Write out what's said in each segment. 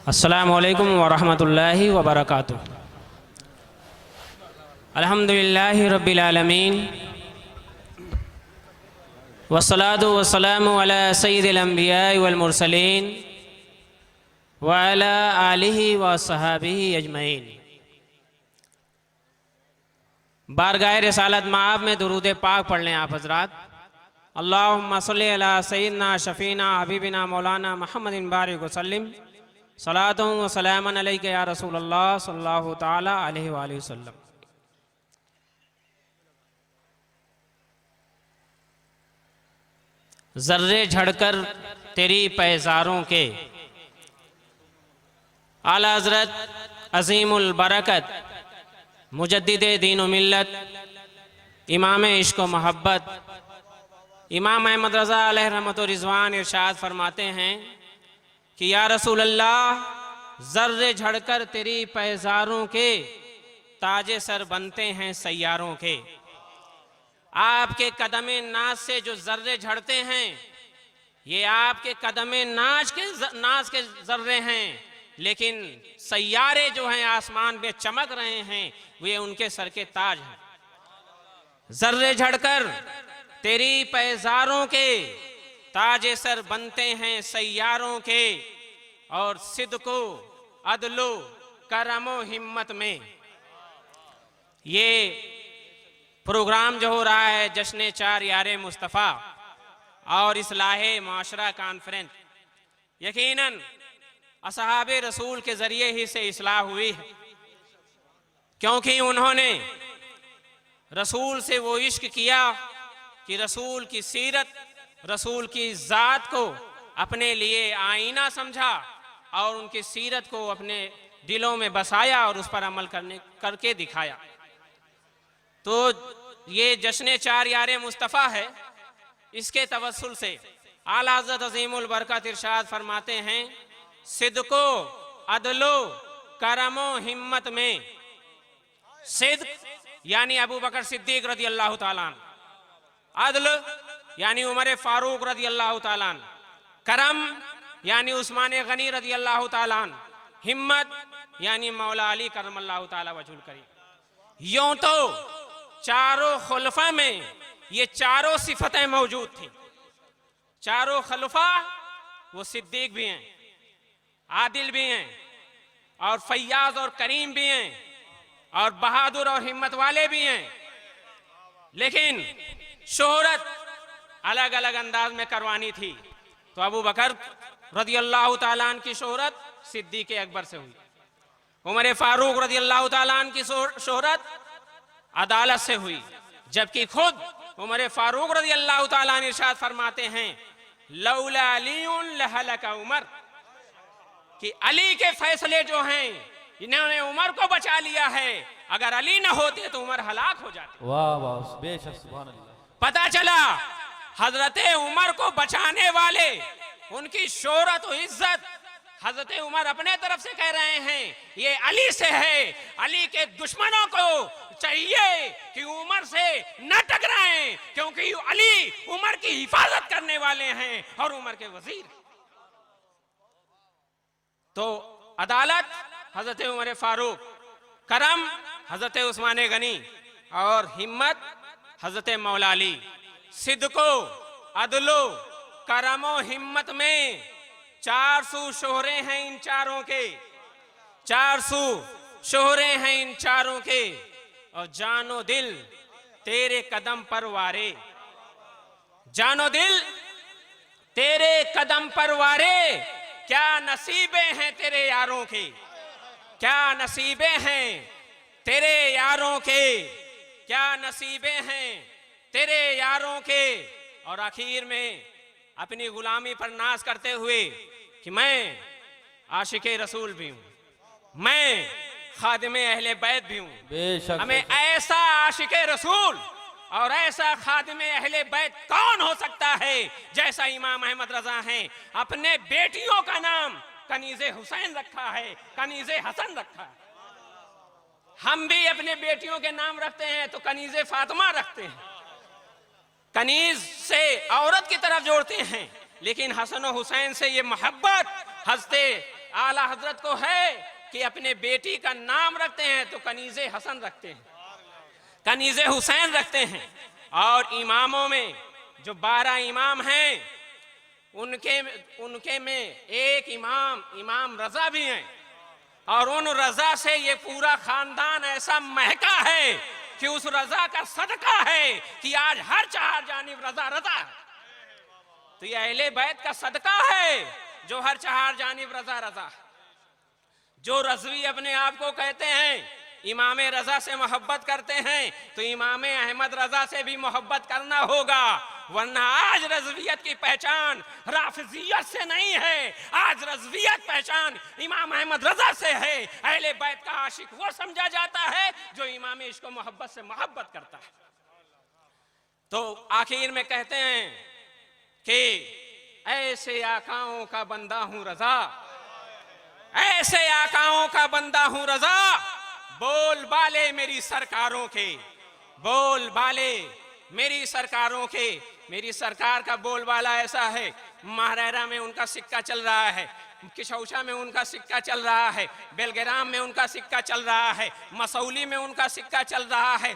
अस्सलामुअलैकुम वरहमतुल्लाहि वबरकातुह। अल्हम्दुलिल्लाहि रब्बिल आलमीन वस्सलातु वस्सलामु अला सय्यिदिल अंबियाइ वल मुरसलीन व अला आलिहि व सहाबिहि अजमईन। बारगाह रिसालत माब में दुरूद पाक पढ़ लें आप हजरात। अल्लाहुम्मा सल्लि अला सय्यिदना शफीना हबीबिना मौलाना मुहम्मदिन बारिक वसल्लिम सलातुं व सलामन अलैका या रसूलल्लाह सल्लल्लाहु तआला अलैहि व आलिहि वसल्लम। जर्रे झड़कर तेरी पैजारों के आला हज़रत अज़ीमुल बरकत मुजद्दिदे दीन व मिल्लत इमाम इश्क व मोहब्बत इमाम अहमद रज़ा अलैहि रहमत व रिज़वान इरशाद फरमाते हैं कि या रसूल अल्लाह, जर्रे झड़कर तेरी पैजारों के ताजे सर बनते हैं सैयारों के। आपके कदमे नाज से जो जर्रे झड़ते हैं ये आपके कदमे नाज के जर्रे हैं, लेकिन सैयारे जो हैं आसमान में चमक रहे हैं वे उनके सर के ताज हैं। जर्रे झड़कर तेरी पैजारों के ताजे सर बनते हैं सैयारों के, और सिद्को अदलो करमो हिम्मत में। ये प्रोग्राम जो हो रहा है जश्न 4 यारे मुस्तफ़ा और इस्लाहे माशरा कॉन्फ्रेंस, यकीनन असहाबे रसूल के ज़रिए ही से इस्लाह हुई है, क्योंकि उन्होंने रसूल से वो इश्क किया कि रसूल की सीरत, रसूल की ज़ात को अपने लिए आईना समझा और उनकी सीरत को अपने दिलों में बसाया और उस पर अमल करके दिखाया। तो ये जश्न 4 यारे मुस्तफ़ा है, इसके तवस्सुल से आला हज़रत अज़ीमुल बरकत इरशाद फरमाते हैं, सिद्को अदलो करमो हिम्मत में। सिद्क यानी अबू बकर सिद्दीक रज़ी अल्लाह ताला अन्हु, अदल यानी उमर फारूक रज़ी अल्लाह ताला अन्हु, करम यानी उस्मान गनी रज़ी अल्लाह ताला अन्हु, हिम्मत यानी मौला अली करमल्लाहु ताला वजहुल करीम। यूं तो चारों खुलफा में ये चारों सिफतें मौजूद थी। चारों खलफा वो सिद्दीक भी हैं, आदिल भी हैं, और फैयाज और करीम भी हैं, और बहादुर और हिम्मत वाले भी हैं, लेकिन शोहरत अलग अलग अंदाज में करवानी थी। तो अबू बकर रज़ी अल्लाह ताला अन्हु की शोहरत सिद्दीक अकबर से हुई, उमर फारूक रज़ी अल्लाह ताला अन्हु की शोहरत अदालत से हुई, जबकि खुद उमर फारूक रज़ी अल्लाह ताला अन्हु इरशाद फरमाते हैं, लौला अलीउन लहलका उमर, कि अली के फैसले जो हैं इन्होंने उमर को बचा लिया है, अगर अली न होते तो उमर हलाक हो जाते। वाह वाह, बेशक सुभान अल्लाह। पता चला हजरते उमर को बचाने वाले, उनकी शोहरत और इज्जत हजरत उमर अपने तरफ से कह रहे हैं ये अली से है। अली के दुश्मनों को चाहिए कि उमर से न टकराएं, क्योंकि अली उमर की हिफाजत करने वाले हैं और उमर के वजीर। तो अदालत हजरत उमर फारूक, करम हजरत उस्मान गनी, और हिम्मत हजरत मौला अली। सिद्को अदलो करमो हिम्मत में 400 शोहरे हैं इन चारों के, 400 शोहरे हैं इन चारों के, और जानो दिल तेरे कदम पर वारे, जानो दिल तेरे कदम पर वारे। क्या नसीबे हैं तेरे यारों के, क्या नसीबे हैं तेरे यारों के, क्या नसीबे हैं तेरे यारों के। और आखिर में अपनी गुलामी पर नाज करते हुए कि मैं आशिके रसूल भी हूँ, मैं खादिमे अहले बैत भी हूँ। हमें ऐसा आशिके रसूल और ऐसा खादिमे अहले बैत कौन हो सकता है जैसा इमाम अहमद रजा हैं। अपने बेटियों का नाम कनीज़े हुसैन रखा है, कनीज़े हसन रखा है। हम भी अपने बेटियों के नाम रखते हैं तो कनीज़े फातिमा रखते हैं, कनीज से औरत की तरफ जोड़ते हैं, लेकिन हसन और हुसैन से ये मोहब्बत हजरत आला हजरत को है कि अपने बेटी का नाम रखते हैं तो कनीज़े हसन रखते हैं, कनीज़े हुसैन रखते हैं। और इमामों में जो 12 इमाम हैं उनके में एक इमाम रजा भी हैं, और उन रजा से ये पूरा खानदान ऐसा महका है कि उस रजा का सदका है कि आज हर चार जानिब रजा रजा है। तो ये अहले बैत का सदका है जो हर चार जानिब रजा रजा है। जो रज़वी अपने आप को कहते हैं इमाम रजा से मोहब्बत करते हैं, तो इमाम अहमद रजा से भी मोहब्बत करना होगा, वरना आज रज़वियत की पहचान राफिजियत से नहीं है, आज रज़वियत पहचान इमाम अहमद रजा से है। अहले बैत का आशिक वो समझा जाता है जो इमाम इश्क मोहब्बत से मोहब्बत करता है। तो आखिर में कहते हैं कि ऐसे आकाओं का बंदा हूं रजा, ऐसे आकाओं का बंदा हूं रजा, बोल बाले मेरी सरकारों के, बोल बाले मेरी सरकारों के। मेरी सरकार का बोलबाला ऐसा है, महारारा में उनका सिक्का चल रहा है, किशौशा में उनका सिक्का चल रहा है, बेलग्राम में उनका सिक्का चल रहा है, मसौली में उनका सिक्का चल रहा है।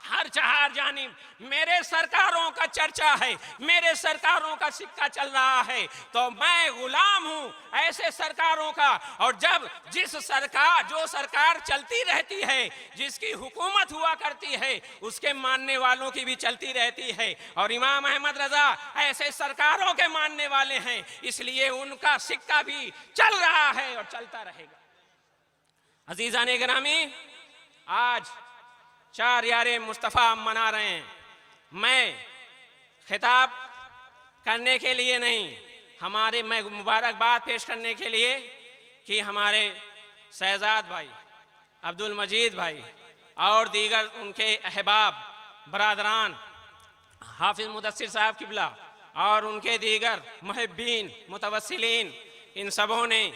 हर चार जानिब मेरे सरकारों का चर्चा है, मेरे सरकारों का सिक्का चल रहा है। तो मैं गुलाम हूं ऐसे सरकारों का। और जब जो सरकार चलती रहती है, जिसकी हुकूमत हुआ करती है, उसके मानने वालों की भी चलती रहती है। और इमाम अहमद रजा ऐसे सरकारों के मानने वाले हैं, इसलिए उनका सिक्का भी चल रहा है और चलता रहेगा। अजीजान गिरामी, आज 4 यारे मुस्तफ़ा मना रहे हैं। मैं खिताब करने के लिए नहीं, मैं मुबारकबाद पेश करने के लिए कि हमारे शहजाद भाई, अब्दुल मजीद भाई और दीगर उनके अहबाब बरादरान, हाफिज मुदस्सिर साहब किबला और उनके दीगर मुहिब्बीन मुतवस्सिलीन, इन सबों ने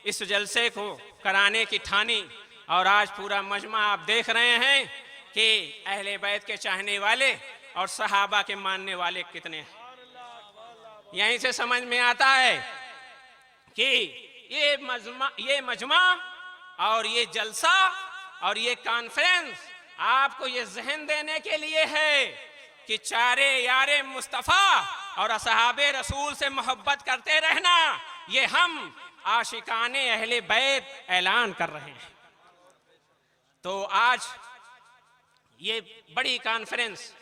इस जलसे को कराने की ठानी। और आज पूरा मजमा आप देख रहे हैं कि अहले बैत के चाहने वाले और सहाबा के मानने वाले कितने हैं। यहीं से समझ में आता है कि ये मजमा और ये जलसा और ये कॉन्फ्रेंस आपको ये जहन देने के लिए है कि 4 यारे मुस्तफ़ा और असहाबे रसूल से मोहब्बत करते रहना, ये हम आशिकाने अहले बैत ऐलान कर रहे हैं। तो आज ये बड़ी कॉन्फ्रेंस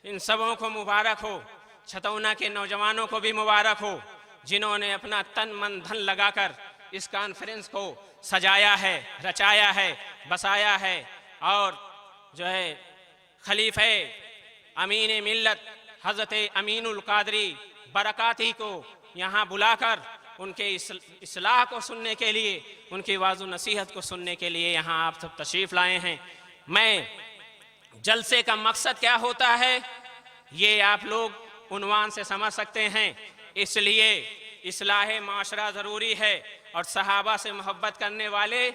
इन सबों को मुबारक हो, छतौना के नौजवानों को भी मुबारक हो, जिन्होंने अपना तन मन धन लगाकर इस कॉन्फ्रेंस को सजाया है, रचाया है, बसाया है। और जो है खलीफे अमीन मिल्लत हज़रत अमीनुल कादरी बरकाती को यहाँ बुलाकर उनके इस्लाह को सुनने के लिए, उनकी वाज़ो नसीहत को सुनने के लिए यहाँ आप सब तशरीफ़ लाए हैं। मैं जलसे का मकसद क्या होता है ये आप लोग उन्वान से समझ सकते हैं। इसलिए इस्लाह माशरा ज़रूरी है, और सहाबा से मोहब्बत करने वाले,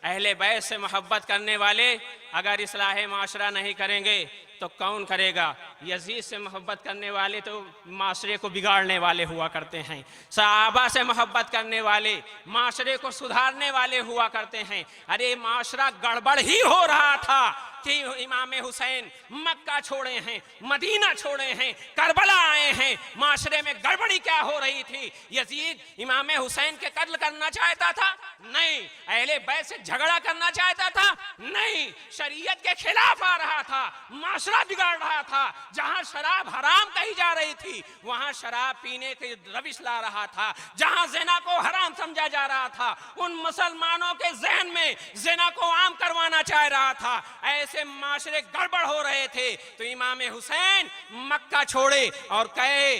अहले बैत से मोहब्बत करने वाले अगर इस्लाह माशरा नहीं करेंगे तो कौन करेगा। यजीद से मोहब्बत करने वाले तो माशरे को बिगाड़ने वाले हुआ करते हैं, सहाबा से मोहब्बत करने वाले माशरे को सुधारने वाले हुआ करते हैं। अरे माशरा गड़बड़ ही हो रहा था कि इमाम हुसैन मक्का छोड़े हैं, मदीना छोड़े हैं, करबला आए हैं, माशरे में गड़बड़ी क्या हो रही थी। यजीद इमाम हुसैन के कत्ल करना चाहता था? नहीं। अहले बैत से झगड़ा करना चाहता था? नहीं। शरीयत के खिलाफ आ रहा था, माशरा बिगाड़ रहा था। जहां शराब हराम कही जा रही थी वहां शराब पीने की रविश ला रहा था। जहां ज़िना को हराम समझा जा रहा था, उन मुसलमानों के जहन में ज़िना को आम करवाना चाह रहा था। ऐसे माशरे गड़बड़ हो रहे थे तो इमाम हुसैन मक्का छोड़े और कहे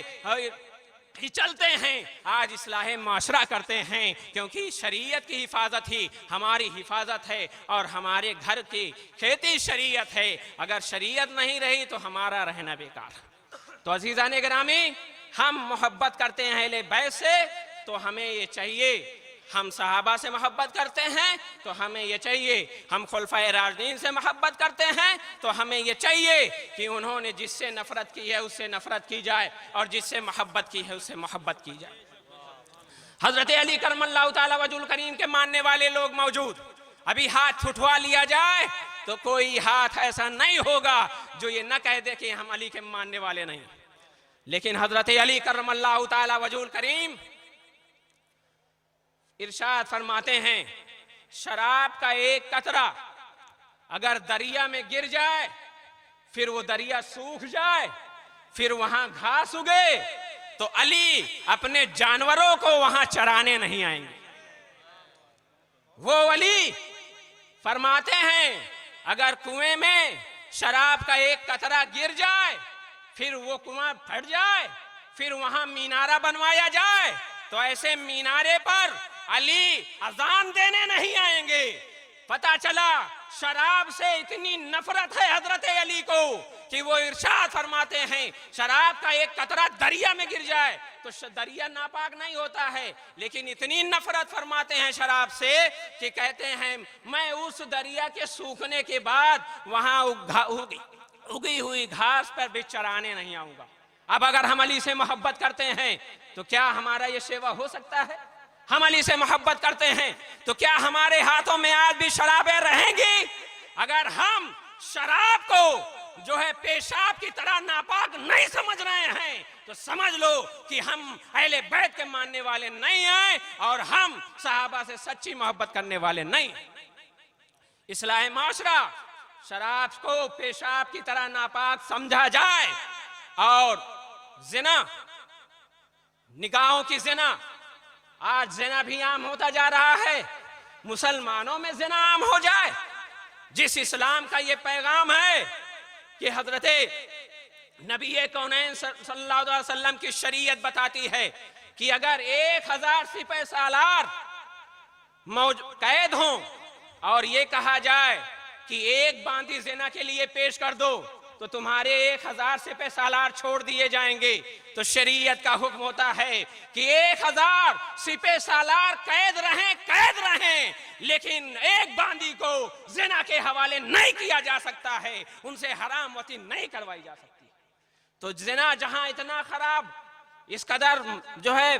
कि चलते हैं आज इस्लाह माशरा करते हैं, क्योंकि शरीयत की हिफाजत ही हमारी हिफाजत है और हमारे घर की खेती शरीयत है। अगर शरीयत नहीं रही तो हमारा रहना बेकार। तो अजीज़ान गिरामी, हम मोहब्बत करते हैं अहले बैत से तो हमें ये चाहिए, हम सहाबा से मोहब्बत करते हैं तो हमें ये चाहिए, हम खुलफाए राशिदीन से मोहब्बत करते हैं तो हमें ये चाहिए कि उन्होंने जिससे नफरत की है उससे नफरत की जाए और जिससे मोहब्बत की है उससे मोहब्बत की जाए। हजरत अली करमल्लाहु ताला वजहुल करीम के मानने वाले लोग मौजूद, अभी हाथ उठवा लिया जाए तो कोई हाथ ऐसा नहीं होगा जो ये न कह दे कि हम अली के मानने वाले नहीं। लेकिन हजरत अली करमल्लाहु ताला वजहुल करीम इरशाद फरमाते हैं, शराब का एक कतरा अगर दरिया में गिर जाए, फिर वो दरिया सूख जाए, फिर वहां घास उगे, तो अली अपने जानवरों को वहां चराने नहीं आएंगे। वो अली फरमाते हैं, अगर कुएं में शराब का एक कतरा गिर जाए, फिर वो कुआं फट जाए, फिर वहां मीनारा बनवाया जाए, तो ऐसे मीनारे पर अली अजान देने नहीं आएंगे। पता चला शराब से इतनी नफरत है हजरत अली को कि वो इरशाद फरमाते हैं, शराब का एक कतरा दरिया में गिर जाए तो दरिया नापाक नहीं होता है, लेकिन इतनी नफरत फरमाते हैं शराब से कि कहते हैं, मैं उस दरिया के सूखने के बाद वहां उगी हुई घास पर भी चराने नहीं आऊंगा। अब अगर हम अली से मोहब्बत करते हैं तो क्या हमारा ये सेवा हो सकता है? हम अली से मोहब्बत करते हैं तो क्या हमारे हाथों में आज भी शराबें रहेंगी? अगर हम शराब को जो है पेशाब की तरह नापाक नहीं समझ रहे हैं तो समझ लो कि हम अहले बैत के मानने वाले नहीं हैं और हम सहाबा से सच्ची मोहब्बत करने वाले नहीं। इस्लाह माशरा शराब को पेशाब की तरह नापाक समझा जाए और जिना, निगाहों की जिना, आज जिना भी आम होता जा रहा है, मुसलमानों में जिना आम हो जाए। जिस इस्लाम का ये पैगाम है कि हजरत नबी कौनैन सल्लल्लाहु अलैहि वसल्लम की शरीयत बताती है कि अगर 1000 सिपह सालार कैद हों और ये कहा जाए कि एक बांदी जिना के लिए पेश कर दो तो तुम्हारे 1000 सिपह सालार छोड़ दिए जाएंगे, तो शरीयत का हुक्म होता है कि 1000 सिपह सालार कैद रहें, लेकिन एक बांदी को जिना के हवाले नहीं किया जा सकता है, उनसे हराम वती नहीं करवाई जा सकती। तो जिना जहां इतना खराब, इस कदर जो है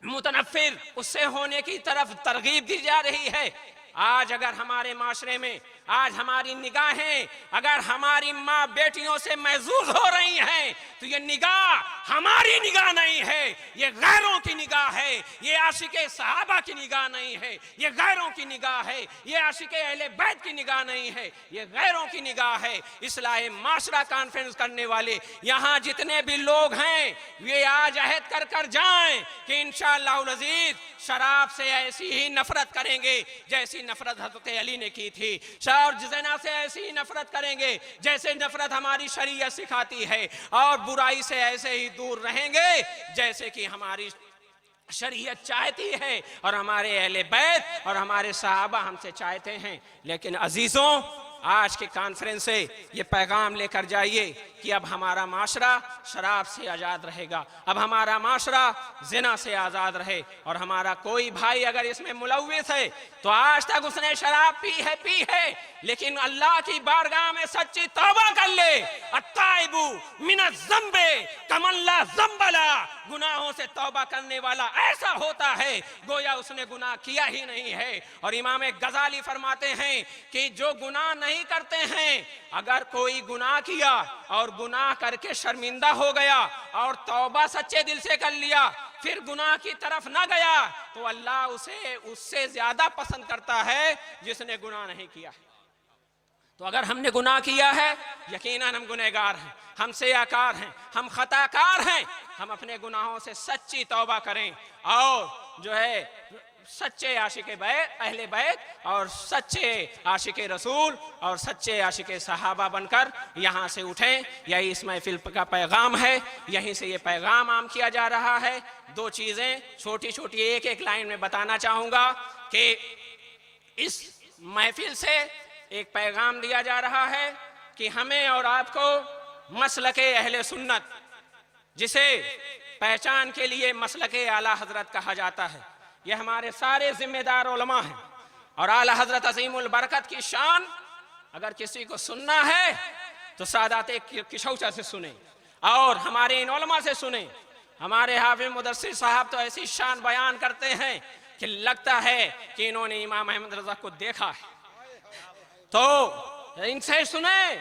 मुतनफिर, उससे होने की तरफ तरगीब दी जा रही है। आज अगर हमारे माशरे में आज हमारी निगाहें अगर हमारी माँ बेटियों से महजूज हो रही हैं तो ये निगाह हमारी निगाह नहीं है, ये गैरों की निगाह है। ये आशिके सहाबा की निगाह नहीं है, ये गैरों की निगाह है। ये आशिके अहले बैत की निगाह नहीं है, ये गैरों की निगाह है। इस्लाह माशरा कॉन्फ्रेंस करने वाले यहाँ जितने भी लोग हैं वे आज अहद कर कर जाएं कि इंशाअल्लाह अज़ीज़ शराब से ऐसी ही नफरत करेंगे जैसी नफरत हज़रत अली ने की थी, और ज़िना से ऐसी ही नफरत करेंगे जैसे नफरत हमारी शरीयत सिखाती है, और बुराई से ऐसे ही दूर रहेंगे जैसे कि हमारी शरीयत चाहती है और हमारे अहले बैत और हमारे सहाबा हमसे चाहते हैं। लेकिन अजीजों, आज के कॉन्फ्रेंस से ये पैगाम लेकर जाइए कि अब हमारा माशरा शराब से आज़ाद रहेगा, अब हमारा माशरा जिना से आज़ाद रहे, और हमारा कोई भाई अगर इसमें मुलव्विस है तो आज तक उसने शराब पी है, लेकिन अल्लाह की बारगाह में सच्ची तौबा कर ले। अत्ताइबु मिनज़ ज़ंबे कमल्ला ज़ंबला, गुनाहों से तौबा करने वाला ऐसा होता है गोया उसने गुनाह किया ही नहीं है। और इमाम गजाली फरमाते हैं कि जो गुनाह नहीं करते हैं, अगर कोई गुनाह किया और गुनाह करके शर्मिंदा हो गया और तौबा सच्चे दिल से कर लिया, फिर गुनाह की तरफ ना गया, तो अल्लाह उसे उससे ज्यादा पसंद करता है जिसने गुनाह नहीं किया। तो अगर हमने गुनाह किया है, यकीनन हम गुनहगार हैं, हम सियाकार हैं, हम खताकार हैं। हम अपने गुनाहों से सच्ची तौबा करें और जो है सच्चे आशिके बैत, अहले बैत और सच्चे आशिके रसूल और सच्चे आशिके सहाबा बनकर यहाँ से उठें। यही इस महफिल का पैगाम है, यहीं से ये पैगाम आम किया जा रहा है। दो चीज़ें छोटी छोटी एक एक लाइन में बताना चाहूँगा कि इस महफिल से एक पैगाम दिया जा रहा है कि हमें और आपको मसलके अहले सुन्नत, जिसे पहचान के लिए मसलके आला हजरत कहा जाता है, यह हमारे सारे जिम्मेदार उलमा हैं। और आला हजरत अजीमुल बरकत की शान अगर किसी को सुनना है तो सादात किशौचा से सुने और हमारे इन उलमा से सुने। हमारे हाफिज मुदस्सिर साहब तो ऐसी शान बयान करते हैं कि लगता है कि इन्होंने इमाम अहमद रजा को देखा है। तो इनसे सुने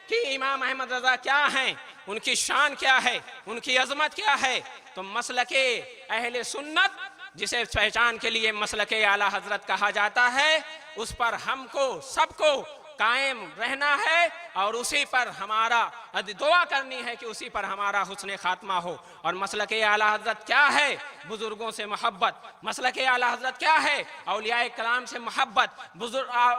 कि इमाम अहमद रजा क्या हैं, उनकी शान क्या है, उनकी अजमत क्या है। तो मसलके अहले सुन्नत, जिसे पहचान के लिए मसलके आला हजरत कहा जाता है, उस पर हमको सबको कायम रहना है और उसी पर हमारा दुआ करनी है कि उसी पर हमारा हुस्न खात्मा हो। और मसलके आला हजरत क्या है? बुजुर्गों से मोहब्बत। मसलके आला हजरत क्या है? औलियाए कलाम से मोहब्बत।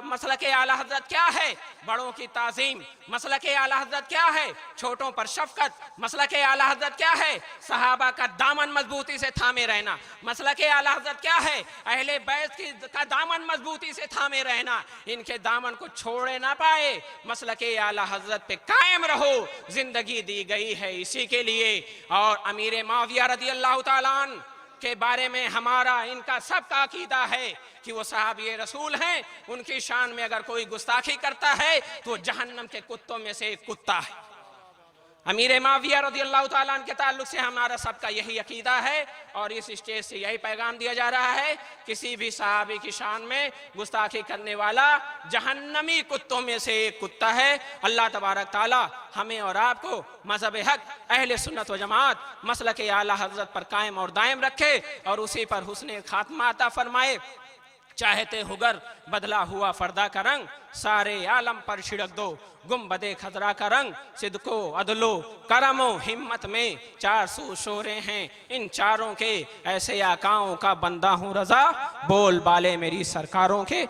मसलके आला हजरत क्या है? बड़ों की ताजीम। मसलके आला हजरत क्या है? छोटों पर शफकत। मसलके आला हजरत क्या है? सहाबा का दामन मजबूती से थामे रहना। मसलके आला हजरत क्या है? अहले बैत का दामन मजबूती से थामे रहना, इनके दामन को छोड़े ना पाए। मसलके आला हजरत पे कायम रहो, जिंदगी दी गई है इसी के लिए। और अमीर माविया रदी अल्लाह ताला अन्हु के बारे में हमारा इनका सबका अकीदा है कि वो साहबी रसूल हैं। उनकी शान में अगर कोई गुस्ताखी करता है तो वो जहन्नम के कुत्तों में से एक कुत्ता है। अमीर माविया रदी अल्लाह ताला अन्हु के ताल्लुक से हमारा सबका यही अकीदा है और इस स्टेज से यही पैगाम दिया जा रहा है, किसी भी सहाबी की शान में गुस्ताखी करने वाला जहन्नमी कुत्तों में से एक कुत्ता है। अल्लाह तबारक ताला हमें और आपको मजहब हक अहले सुन्नत व जमात मसलके आला हजरत पर कायम और दायम रखे और उसी पर हुस्ने खात्मा अता फरमाए। चाहते हुगर बदला हुआ फर्दा का रंग, सारे आलम पर छिड़क दो गुम्बदे खतरा का रंग। सिद्को अदलो करमो हिम्मत में 400 शोरे हैं, इन चारों के ऐसे आकाओं का बंदा हूँ रजा, बोल बाले मेरी सरकारों के।